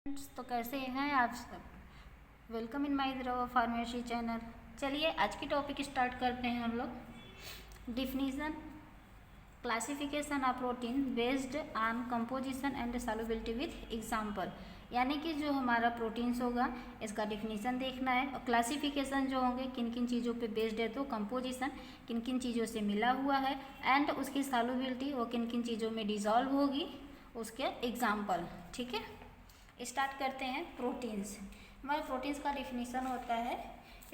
तो कैसे हैं आप सब। Welcome in my pharmacy channel. चलिए आज की टॉपिक स्टार्ट करते हैं हम लोग। Definition classification of protein based on composition and solubility with example. यानी कि जो हमारा प्रोटीन्स होगा इसका डिफिनीशन देखना है और क्लासिफिकेशन जो होंगे किन किन चीज़ों पे बेस्ड है, तो कंपोजिशन किन किन चीज़ों से मिला हुआ है एंड उसकी सॉल्युबिलिटी वो किन किन चीज़ों में डिज़ोल्व होगी, उसके एग्जाम्पल। ठीक है, स्टार्ट करते हैं। प्रोटीन्स, हमारे प्रोटीन्स का डिफिनीशन होता है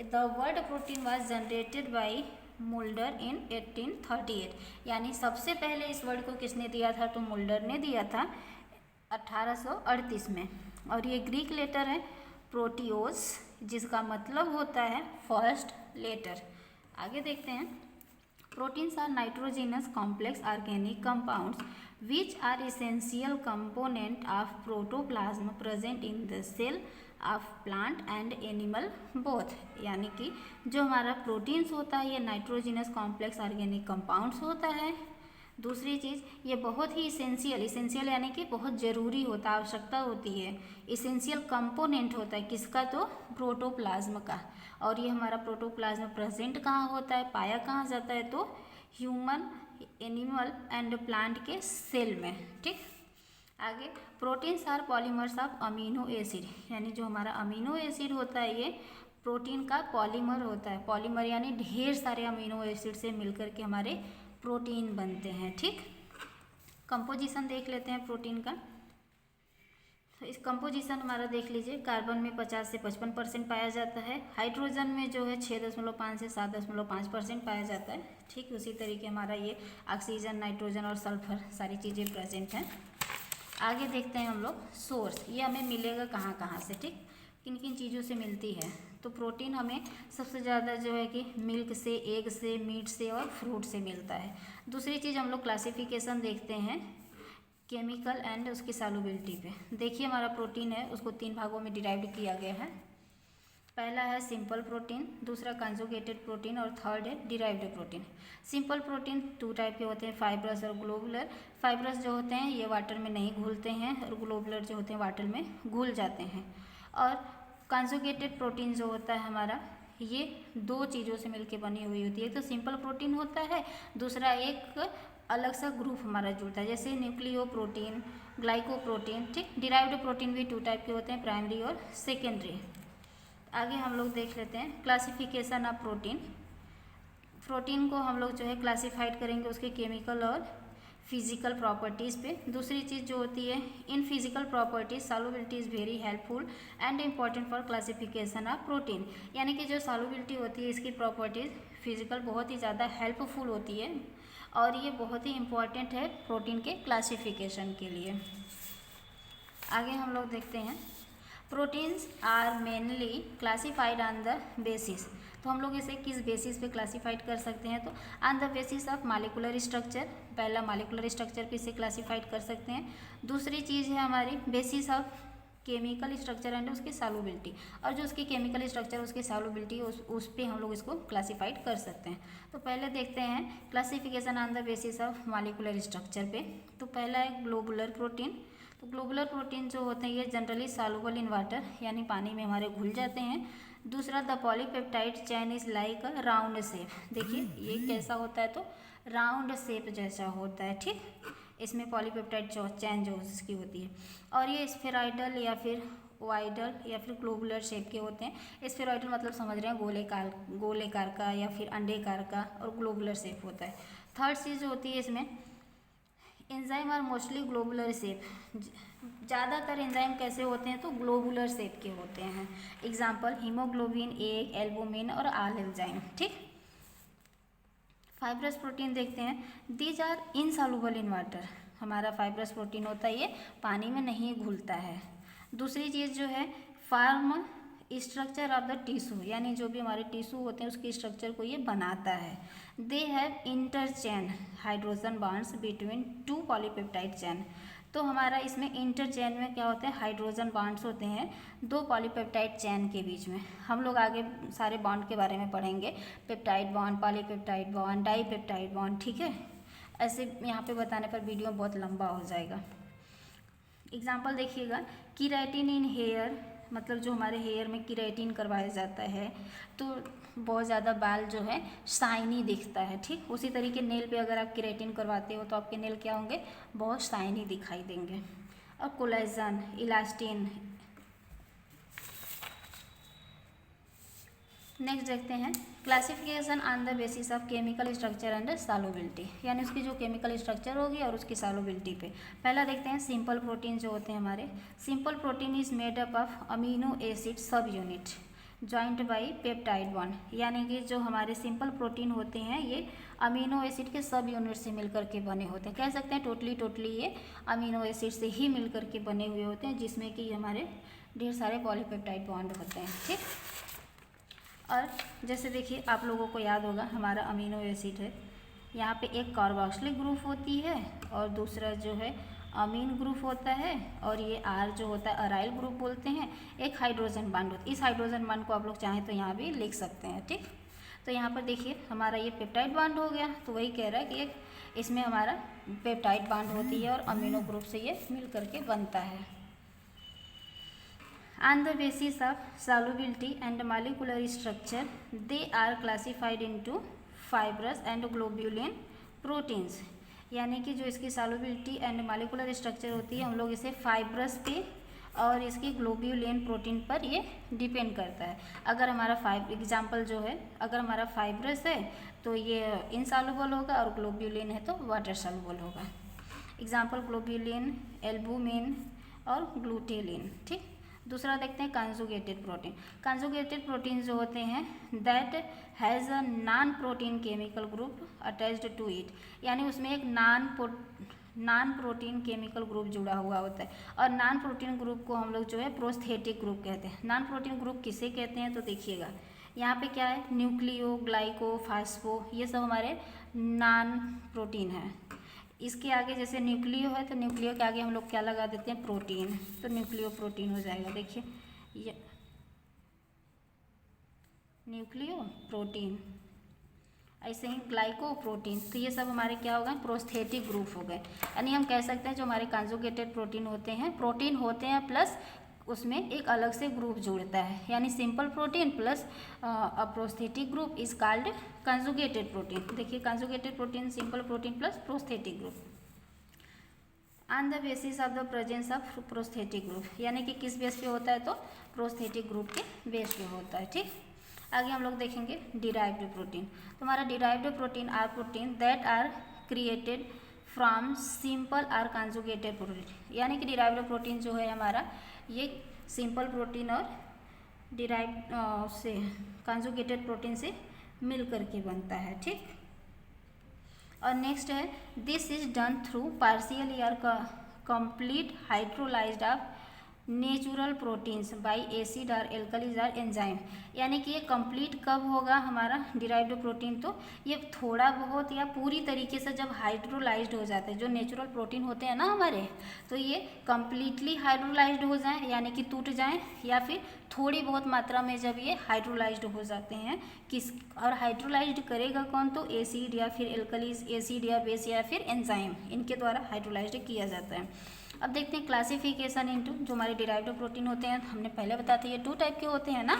the word protein was generated by Mulder in 1838। यानी सबसे पहले इस वर्ड को किसने दिया था, तो मुल्डर ने दिया था 1838 में। और ये ग्रीक लेटर है प्रोटियोस, जिसका मतलब होता है फर्स्ट लेटर। आगे देखते हैं। Proteins are nitrogenous complex organic compounds which are essential component of protoplasm present in the cell of plant and animal both। यानी कि जो हमारा प्रोटीन्स होता है ये नाइट्रोजिनस कॉम्प्लेक्स ऑर्गेनिक कंपाउंड्स होता है। दूसरी चीज़ ये बहुत ही इसेंशियल यानी कि बहुत ज़रूरी होता है, आवश्यकता होती है। इसेंशियल कंपोनेंट होता है किसका, तो प्रोटोप्लाज्म का। और ये हमारा प्रोटोप्लाज्म प्रेजेंट कहाँ होता है, पाया कहाँ जाता है, तो ह्यूमन, एनिमल एंड प्लांट के सेल में। ठीक, आगे proteins are polymers of amino acid. यानी जो हमारा अमीनो एसिड होता है ये प्रोटीन का पॉलीमर होता है। पॉलीमर यानी ढेर सारे अमीनो एसिड से मिलकर के हमारे प्रोटीन बनते हैं। ठीक, कंपोजिशन देख लेते हैं प्रोटीन का। तो इस कंपोजिशन हमारा देख लीजिए, कार्बन में 50 से 55% पाया जाता है, हाइड्रोजन में जो है 6.5 से 7.5% पाया जाता है। ठीक, उसी तरीके हमारा ये ऑक्सीजन, नाइट्रोजन और सल्फर सारी चीज़ें प्रेजेंट हैं। आगे देखते हैं हम लोग सोर्स, ये हमें मिलेगा कहाँ कहाँ से। ठीक, किन किन चीज़ों से मिलती है, तो प्रोटीन हमें सबसे ज़्यादा जो है कि मिल्क से, एग से, मीट से और फ्रूट से मिलता है। दूसरी चीज़ हम लोग क्लासिफिकेशन देखते हैं केमिकल एंड उसकी सॉल्युबिलिटी पे। देखिए हमारा प्रोटीन है उसको 3 भागों में डिवाइड किया गया है। पहला है सिंपल प्रोटीन, दूसरा कंजुगेटेड प्रोटीन और थर्ड है derived protein. Simple protein 2 type के होते हैं, फाइब्रस और ग्लोबुलर। फाइब्रस जो होते हैं ये वाटर में नहीं घुलते हैं और ग्लोबुलर जो होते हैं वाटर में घुल जाते हैं। और कंजुगेटेड प्रोटीन जो होता है हमारा ये 2 चीज़ों से मिलकर बनी हुई होती है। तो सिंपल प्रोटीन होता है, दूसरा एक अलग सा ग्रुप हमारा जुड़ता है, जैसे न्यूक्लियो प्रोटीन, ग्लाइकोप्रोटीन। ठीक, डिराइव्ड प्रोटीन भी 2 टाइप के होते हैं, प्राइमरी और सेकेंडरी। आगे हम लोग देख लेते हैं क्लासिफिकेशन ऑफ प्रोटीन। प्रोटीन को हम लोग जो है क्लासिफाइड करेंगे उसके केमिकल और फिजिकल प्रॉपर्टीज़ पे। दूसरी चीज़ जो होती है in physical properties solubility is very helpful and important for classification of protein. यानी कि जो सॉल्युबिलिटी होती है इसकी प्रॉपर्टीज़ फिजिकल बहुत ही ज़्यादा हेल्पफुल होती है और ये बहुत ही इम्पॉर्टेंट है प्रोटीन के क्लासिफिकेशन के लिए। आगे हम लोग देखते हैं proteins are mainly classified on the basis. तो हम लोग इसे किस बेसिस पे क्लासिफाइड कर सकते हैं, तो on the basis of molecular structure. पहला मॉलिक्यूलर स्ट्रक्चर पे इसे क्लासिफाइड कर सकते हैं। दूसरी चीज़ है हमारी basis of chemical structure and उसकी सॉल्युबिलिटी। और जो उसकी केमिकल स्ट्रक्चर उसकी सॉल्युबिलिटी उस पे हम लोग इसको क्लासिफाइड कर सकते हैं। तो पहले देखते हैं classification on the basis of molecular structure पे। तो पहला है ग्लोबुलर प्रोटीन। तो ग्लोबुलर प्रोटीन जो होते हैं ये जनरली सॉल्युबल इन वाटर यानी पानी में हमारे घुल जाते हैं। दूसरा the polypeptide chain is like a round shape. देखिए ये कैसा होता है, तो राउंड शेप जैसा होता है। ठीक, इसमें पॉलीपेप्टाइड चैन जो इसकी होती है और ये स्फेरॉइडल या फिर ओवाइडल या फिर ग्लोबुलर शेप के होते हैं। स्फेरॉइडल मतलब समझ रहे हैं गोलेकार का या फिर अंडेकार का, और ग्लोबुलर शेप होता है। थर्ड चीज़ जो होती है इसमें enzyme are mostly globular shape. ज़्यादातर एंजाइम कैसे होते हैं, तो ग्लोबुलर शेप के होते हैं। एग्जाम्पल हीमोग्लोबिन, एग, एल्बुमिन और आल एंजाइम। ठीक, फाइब्रस प्रोटीन देखते हैं, these are insoluble in water. हमारा फाइब्रस प्रोटीन होता है ये पानी में नहीं घुलता है। दूसरी चीज़ जो है form structure of the tissue, यानी जो भी हमारे टिश्यू होते हैं उसके स्ट्रक्चर को ये बनाता है। They have interchain hydrogen bonds between 2 polypeptide chain. तो हमारा इसमें इंटरचेन में क्या होते हैं, हाइड्रोजन बॉन्ड्स होते हैं 2 पॉलीपेप्टाइड चैन के बीच में। हम लोग आगे सारे बॉन्ड के बारे में पढ़ेंगे, peptide bond, polypeptide bond, dipeptide bond. ठीक है, ऐसे यहाँ पे बताने पर वीडियो बहुत लंबा हो जाएगा। एग्जाम्पल देखिएगा, कीराटिन इन हेयर, मतलब जो हमारे हेयर में कीराटिन करवाया जाता है तो बहुत ज़्यादा बाल जो है शाइनी दिखता है, ठीक। उसी तरीके नेल पे अगर आप कीराटिन करवाते हो तो आपके नेल क्या होंगे, बहुत शाइनी दिखाई देंगे। और कोलेजन, इलास्टिन। नेक्स्ट देखते हैं classification on the basis of chemical structure and solubility, यानी उसकी जो केमिकल स्ट्रक्चर होगी और उसकी सॉल्युबिलिटी पे। पहला देखते हैं सिंपल प्रोटीन जो होते हैं हमारे। Simple protein is made up of amino acid सब unit joint by peptide bond, यानी कि जो हमारे सिंपल प्रोटीन होते हैं ये अमीनो एसिड के सब यूनिट से मिलकर के बने होते हैं। कह सकते हैं टोटली ये अमीनो एसिड से ही मिलकर के बने हुए होते हैं, जिसमें कि हमारे ढेर सारे पॉलीपेप्टाइड बॉन्ड होते हैं, ठीक। और जैसे देखिए आप लोगों को याद होगा हमारा अमीनो एसिड है, यहाँ पे एक कार्बोक्सिलिक ग्रुप होती है और दूसरा जो है अमीन ग्रुप होता है, और ये आर जो होता है अराइल ग्रुप बोलते हैं। एक हाइड्रोजन बांड होता है, इस हाइड्रोजन बांड को आप लोग चाहें तो यहाँ भी लिख सकते हैं, ठीक। तो यहाँ पर देखिए हमारा ये पेप्टाइड बांड हो गया, तो वही कह रहा है कि एक इसमें हमारा पेप्टाइड बांड होती है और अमीनो ग्रुप से ये मिल करके बनता है। On the basis of solubility and molecular structure, they are classified into fibrous and globulin proteins, यानी कि जो इसकी solubility and molecular structure होती है हम लोग इसे फाइब्रस पे और इसकी ग्लोब्यूलिन प्रोटीन पर ये डिपेंड करता है। अगर हमारा एग्जाम्पल जो है, अगर हमारा फाइब्रस है तो ये इनसॉल्युबल होगा और ग्लोब्यूलिन है तो वाटर सॉल्युबल होगा। एग्जाम्पल ग्लोब्यूलिन, एल्बुमिन और ग्लूटेलिन, ठीक। दूसरा देखते हैं कंजुगेटेड प्रोटीन। कंजुगेटेड प्रोटीन जो होते हैं that has a non protein chemical group attached to it, यानी उसमें एक नॉन प्रोटीन केमिकल ग्रुप जुड़ा हुआ होता है। और नॉन प्रोटीन ग्रुप को हम लोग जो है प्रोस्थेटिक ग्रुप कहते हैं। नॉन प्रोटीन ग्रुप किसे कहते हैं तो देखिएगा यहाँ पे क्या है, न्यूक्लियो, ग्लाइको, फास्फो, ये सब हमारे नॉन प्रोटीन है। इसके आगे जैसे न्यूक्लियो है तो न्यूक्लियो के आगे हम लोग क्या लगा देते हैं, प्रोटीन, तो न्यूक्लियो प्रोटीन हो जाएगा। देखिए ये न्यूक्लियो प्रोटीन, ऐसे ही ग्लाइको प्रोटीन, तो ये सब हमारे क्या हो गए, प्रोस्थेटिक ग्रुप हो गए। यानी हम कह सकते हैं जो हमारे कंजुगेटेड प्रोटीन होते हैं प्लस उसमें एक अलग से ग्रुप जुड़ता है, यानी simple protein plus a prosthetic group is called conjugated protein. देखिए conjugated protein simple protein plus prosthetic group on the basis of the presence of prosthetic group, यानी कि किस बेस पे होता है तो प्रोस्थेटिक ग्रुप के बेस पे होता है, ठीक। आगे हम लोग देखेंगे डिराइव्ड प्रोटीन। तो हमारा derived protein are protein that are created from simple or conjugated protein, यानी कि डिराइव्ड प्रोटीन जो है हमारा ये सिंपल प्रोटीन और डिराइव से कंजुगेटेड प्रोटीन से मिल करके बनता है, ठीक। और नेक्स्ट है this is done through partially और complete hydrolysed of natural proteins by acid और एल्कलीज और एंजाइम, यानी कि ये कंप्लीट कब होगा हमारा डिराइव्ड प्रोटीन, तो ये थोड़ा बहुत या पूरी तरीके से जब हाइड्रोलाइज्ड हो जाता है, जो नेचुरल प्रोटीन होते हैं ना हमारे, तो ये कंप्लीटली हाइड्रोलाइज्ड हो जाएं यानी कि टूट जाएं, या फिर थोड़ी बहुत मात्रा में जब ये हाइड्रोलाइज्ड हो जाते हैं और हाइड्रोलाइज्ड करेगा कौन, तो एसिड या फिर एल्कलीज, एसिड या बेस या फिर एंजाइम, इनके द्वारा हाइड्रोलाइज्ड किया जाता है। अब देखते हैं क्लासिफिकेशन इनटू जो हमारे डिराइव्ड प्रोटीन होते हैं, हमने पहले बताया था ये 2 टाइप के होते हैं ना।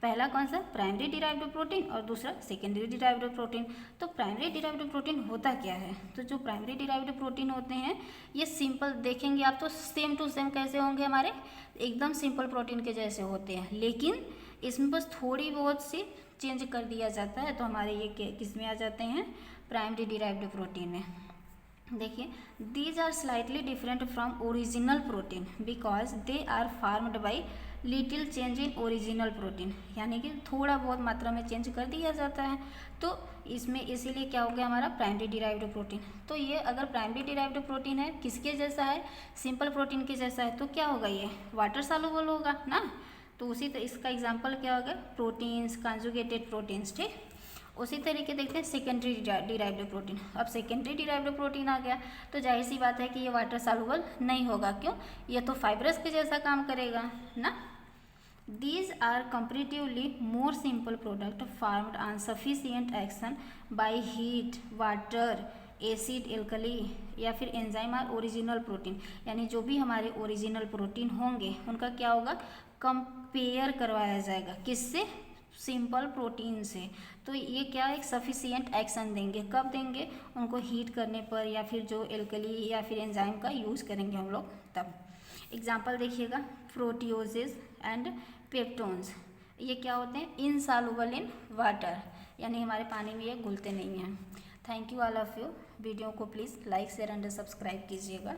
पहला कौन सा, प्राइमरी डिराइव्ड प्रोटीन, और दूसरा सेकेंडरी डिराइव्ड प्रोटीन। तो प्राइमरी डिराइव्ड प्रोटीन होता क्या है, तो जो प्राइमरी डिराइव्ड प्रोटीन होते हैं ये सिंपल देखेंगे आप तो सेम टू सेम कैसे होंगे, हमारे एकदम सिंपल प्रोटीन के जैसे होते हैं, लेकिन इसमें बस थोड़ी बहुत सी चेंज कर दिया जाता है, तो हमारे ये किस में आ जाते हैं, प्राइमरी डिराइव्ड प्रोटीन में। देखिए these are slightly different from original protein because they are formed by little change in original protein, यानी कि थोड़ा बहुत मात्रा में चेंज कर दिया जाता है, तो इसमें इसीलिए क्या हो गया हमारा प्राइमरी डिराइव्ड प्रोटीन। तो ये अगर प्राइमरी डिराइव्ड प्रोटीन है किसके जैसा है, सिंपल प्रोटीन के जैसा है, तो क्या होगा, ये वाटर सॉल्युबल होगा ना। तो उसी इसका एग्जाम्पल क्या होगा, प्रोटीन्स, कंजुगेटेड प्रोटीन्स, ठीक। उसी तरीके देखते हैं सेकेंडरी डिराइव्ड प्रोटीन। अब सेकेंडरी डिराइव्ड प्रोटीन आ गया तो जाहिर सी बात है कि ये वाटर सॉल्युबल नहीं होगा, क्यों, ये तो फाइब्रस के जैसा काम करेगा ना। These are comparatively more simple product formed on sufficient action by heat, water, acid, alkali या फिर एंजाइम आर ओरिजिनल प्रोटीन, यानी जो भी हमारे ओरिजिनल प्रोटीन होंगे उनका क्या होगा, कंपेयर करवाया जाएगा किससे, सिंपल प्रोटीन से। तो ये क्या एक सफिशिएंट एक्शन देंगे, कब देंगे, उनको हीट करने पर या फिर जो एल्कली या फिर एंजाइम का यूज़ करेंगे हम लोग तब। एग्जाम्पल देखिएगा, प्रोटियोजेज एंड पेप्टोन्स, ये क्या होते हैं, इनसॉल्युबल इन वाटर, यानी हमारे पानी में ये घुलते नहीं हैं। Thank you all of you. Video को please like share and subscribe कीजिएगा।